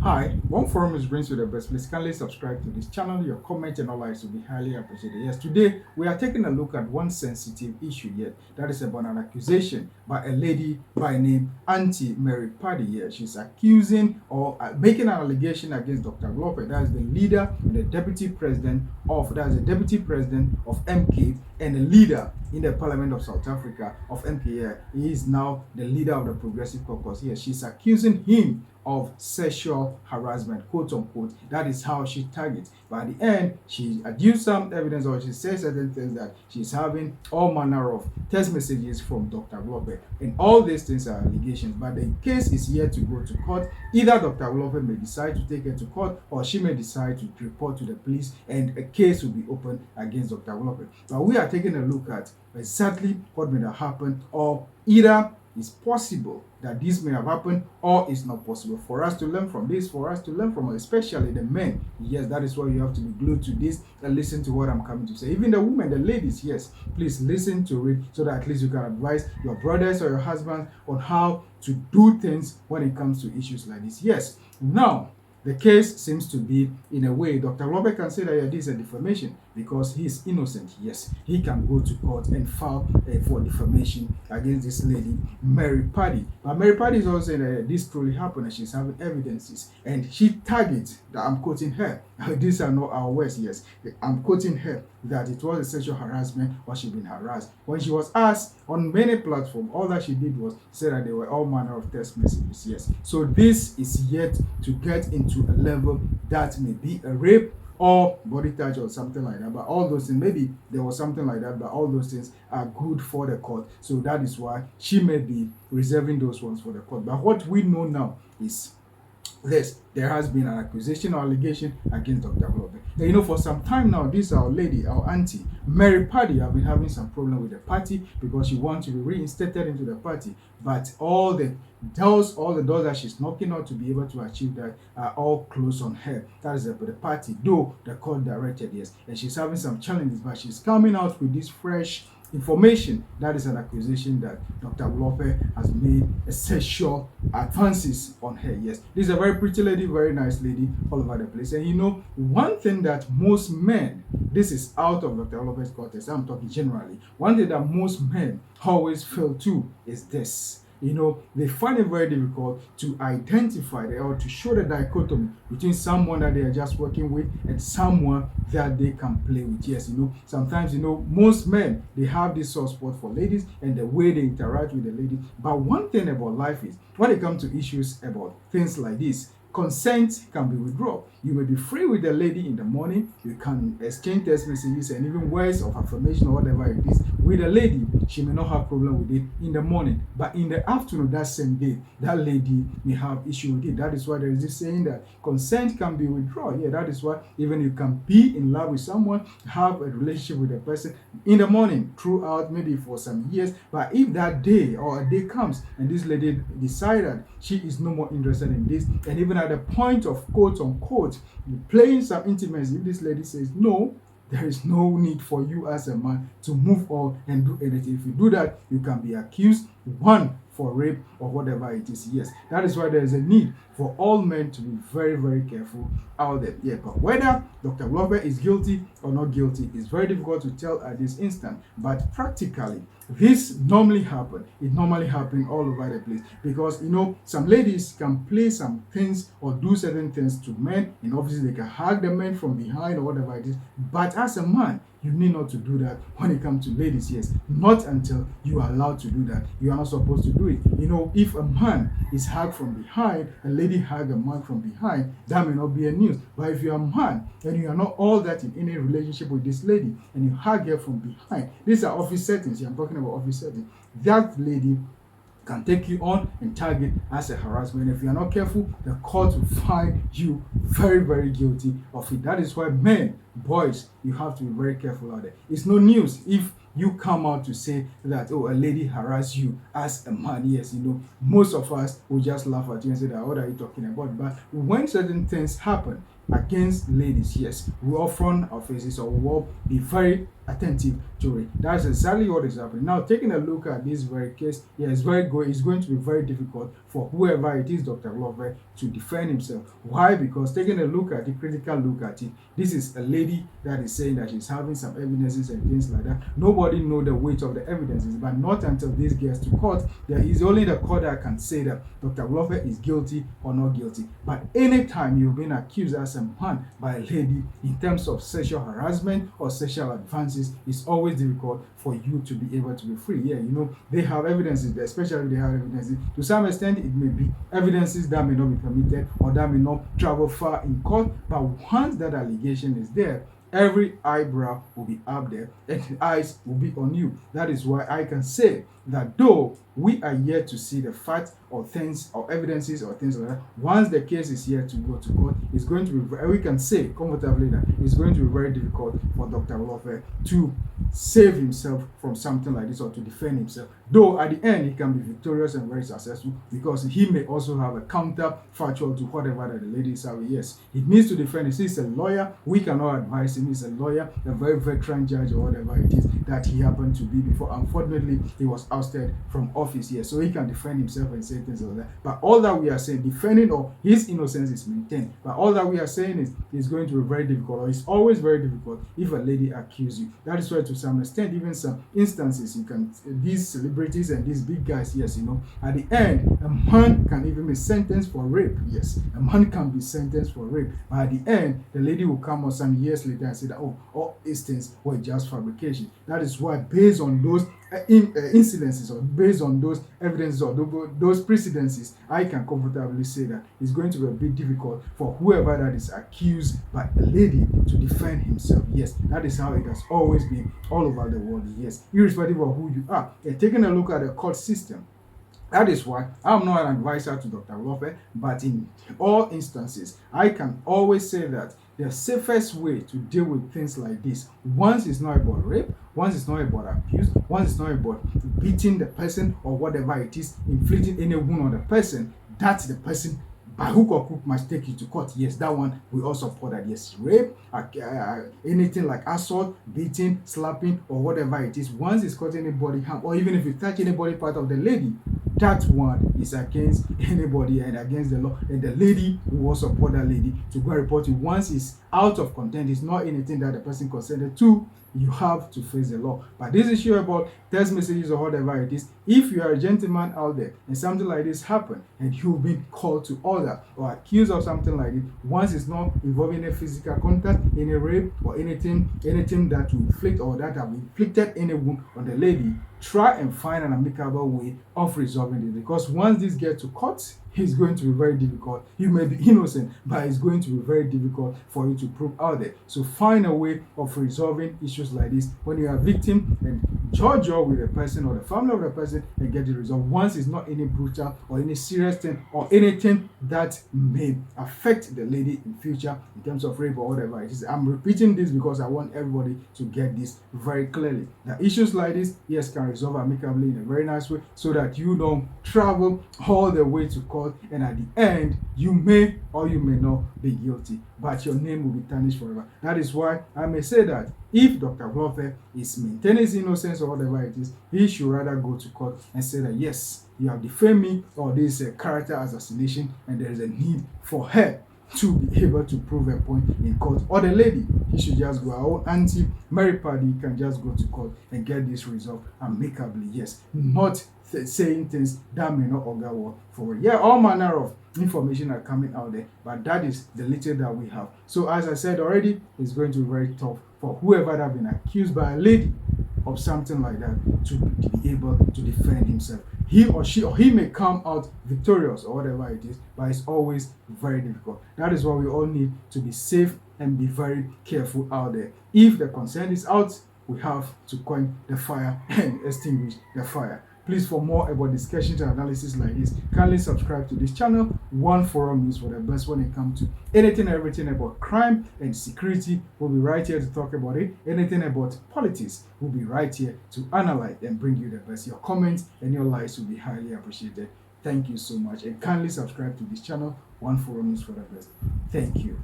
Hi, one forum is brings you the best. Please kindly subscribe to this channel. Your comment and all likes will be highly appreciated. Yes, today we are taking a look at one sensitive issue yet. That is about an accusation by a lady by name Auntie Mary Phadi. Yes, she's accusing or making an allegation against Dr. Hlophe. That is the leader and the deputy president of MK and the leader in the Parliament of South Africa of MK. He is now the leader of the Progressive Caucus. Yes, she's accusing him of sexual harassment, quote unquote. That is how she targets. But at the end, she adduced some evidence or she says certain things that she's having all manner of text messages from Dr. Hlophe. And all these things are allegations. But the case is yet to go to court. Either Dr. Hlophe may decide to take her to court or she may decide to report to the police and a case will be opened against Dr. Hlophe. But we are taking a look at exactly what may have happened, or either it's possible that this may have happened or it's not possible. For us to learn from this, for us to learn from especially the men, yes, that is why you have to be glued to this and listen to what I'm coming to say. Even the women, the ladies, yes, please listen to it so that at least you can advise your brothers or your husbands on how to do things when it comes to issues like this. Yes, now the case seems to be, in a way, Dr. Hlophe can say that yeah, this is a defamation because he is innocent. Yes, he can go to court and file for defamation against this lady, Mary Phadi. But Mary Phadi is also saying that this truly happened and she's having evidences. And she targets, that I'm quoting her, these are not our words, yes, I'm quoting her, that it was a sexual harassment or she'd been harassed. When she was asked on many platforms, all that she did was say that there were all manner of text messages, yes. So this is yet to get into a level that may be a rape or body touch or something like that. But all those things, maybe there was something like that, but all those things are good for the court. So that is why she may be reserving those ones for the court. But what we know now is this: there has been an accusation or allegation against Dr. Hlophe. And for some time now, this our lady, our auntie, Mary Phadi, have been having some problem with the party because she wants to be reinstated into the party. But all the doors that she's knocking on to be able to achieve that are all closed on her. That is the party, though the court directed, yes. And she's having some challenges, but she's coming out with this fresh information. That is an accusation that Dr. Hlophe has made a sexual advances on her. Yes, this is a very pretty lady, very nice lady all over the place. And one thing that most men, this is out of Dr. Hlophe's context, I'm talking generally, one thing that most men always fail to is this. They find it very difficult to identify or to show the dichotomy between someone that they are just working with and someone that they can play with. Yes, sometimes, most men, they have this soft spot for ladies and the way they interact with the ladies. But one thing about life is, when it comes to issues about things like this, consent can be withdrawn. You may be free with the lady in the morning. You can exchange text messages and even words of affirmation or whatever it is with the lady. She may not have problem with it in the morning, but in the afternoon that same day, that lady may have issue with it. That is why there is this saying that consent can be withdrawn. Yeah, that is why even you can be in love with someone, have a relationship with a person in the morning throughout maybe for some years, but if that day or a day comes and this lady decided she is no more interested in this, and even at the point of quote unquote playing some intimacy, if this lady says no, there is no need for you as a man to move on and do anything. If you do that, you can be accused, one, for rape or whatever it is. Yes, that is why there is a need for all men to be very, very careful out there. Yeah, but whether Dr. Hlophe is guilty or not guilty is very difficult to tell at this instant. But practically, this normally happen. It normally happen all over the place because some ladies can play some things or do certain things to men, and obviously they can hug the men from behind or whatever it is. But as a man, you need not to do that when it comes to ladies. Yes, not until you are allowed to do that. You are not supposed to do it. If a man is hugged from behind, a lady hug a man from behind, that may not be a news. But if you are a man and you are not all that in any relationship with this lady and you hug her from behind, these are office settings. I'm talking about office settings. That lady can take you on and target as a harassment. If you are not careful, the court will find you very, very guilty of it. That is why men, boys, you have to be very careful out there. It's no news if you come out to say that, a lady harassed you as a man. Yes, most of us will just laugh at you and say that, what are you talking about? But when certain things happen against ladies, yes, we often our faces or we will be very attentive to it. That's exactly what is happening. Now, taking a look at this very case, yeah, it's going to be very difficult for whoever it is, Dr. Hlophe, to defend himself. Why? Because taking a look at the critical look at it, this is a lady that is saying that she's having some evidences and things like that. Nobody know the weight of the evidences, but not until this gets to court. There is only the court that can say that Dr. Hlophe is guilty or not guilty. But anytime you've been accused as a man by a lady in terms of sexual harassment or sexual advances, it's always difficult for you to be able to be free. Yeah, you know, they have evidences, especially if they have evidences. To some extent, it may be evidences that may not be permitted or that may not travel far in court, but once that allegation is there, every eyebrow will be up there and the eyes will be on you. That is why I can say that though we are yet to see the facts or things or evidences or things like that, once the case is yet to go to court, it's going to be, we can say comfortably that it's going to be very difficult for Dr. Hlophe to save himself from something like this or to defend himself. Though at the end he can be victorious and very successful, because he may also have a counterfactual to whatever that the lady is having. Yes, he needs to defend himself. He's a lawyer. We cannot advise him. He's a lawyer, a very veteran judge or whatever it is that he happened to be before. Unfortunately, he was ousted from office here, so he can defend himself and say things like that. But all that we are saying, defending or his innocence is maintained. But all that we are saying is it's going to be very difficult, or it's always very difficult if a lady accuses you. That is why to some extent, even some instances, you can, these celebrities and these big guys, yes, you know, at the end, a man can even be sentenced for rape. Yes, a man can be sentenced for rape. But at the end, the lady will come out some years later and say that, oh, all these things were just fabrication. That is why, based on those incidences or based on those evidences or those precedences, I can comfortably say that it's going to be a bit difficult for whoever that is accused by a lady to defend himself. Yes, that is how it has always been all over the world. Yes, irrespective of who you are. Taking a look at the court system, that is why I'm not an advisor to Dr. Hlophe, but in all instances, I can always say that the safest way to deal with things like this, once it's not about rape, once it's not about abuse, once it's not about beating the person or whatever it is, inflicting any wound on the person, that's the person by hook or crook must take you to court. Yes, that one we also support that. Yes, rape, anything like assault, beating, slapping, or whatever it is, once it's causing anybody harm, or even if you touch anybody part of the lady, that one is against anybody and against the law. And the lady will also support that lady to go report you. Once it's out of content, it's not anything that the person consented to, you have to face the law. But this issue about text messages or whatever it is, if you are a gentleman out there and something like this happen and you've been called to order or accused of something like it, once it's not involving any physical contact, any rape or anything that will inflict or that have inflicted any wound on the lady, try and find an amicable way of resolving it, because once this gets to court, it's going to be very difficult. You may be innocent, but it's going to be very difficult for you to prove out there. So find a way of resolving issues like this when you are a victim, and judge with the person or the family of the person and get it resolved. Once it's not any brutal or any serious thing or anything that may affect the lady in future in terms of rape or whatever it is. I'm repeating this because I want everybody to get this very clearly. That issues like this, yes, can resolve amicably in a very nice way, so that you don't travel all the way to court and at the end you may or you may not be guilty, but your name will be tarnished forever. That is why I may say that if Dr. Hlophe is maintaining his innocence or whatever it is, he should rather go to court and say that yes, you have defamed me, or this is a character assassination and there is a need for her to be able to prove a point in court. Or the lady, he should just go. Our own auntie Mary Phadi can just go to court and get this resolved amicably. Yes, not saying things that may not augur well for it. Yeah, all manner of information are coming out there, but that is the little that we have. So as I said already, it's going to be very tough for whoever that have been accused by a lady of something like that to be able to defend himself. He or she or he may come out victorious or whatever it is, but it's always very difficult. That is why we all need to be safe and be very careful out there. If the consent is out, we have to quench the fire and extinguish the fire. Please, for more about discussions and analysis like this, kindly subscribe to this channel. One Forum News for the best when it comes to anything and everything about crime and security. We'll be right here to talk about it. Anything about politics, we'll be right here to analyze and bring you the best. Your comments and your likes will be highly appreciated. Thank you so much, and kindly subscribe to this channel. One Forum News for the best. Thank you.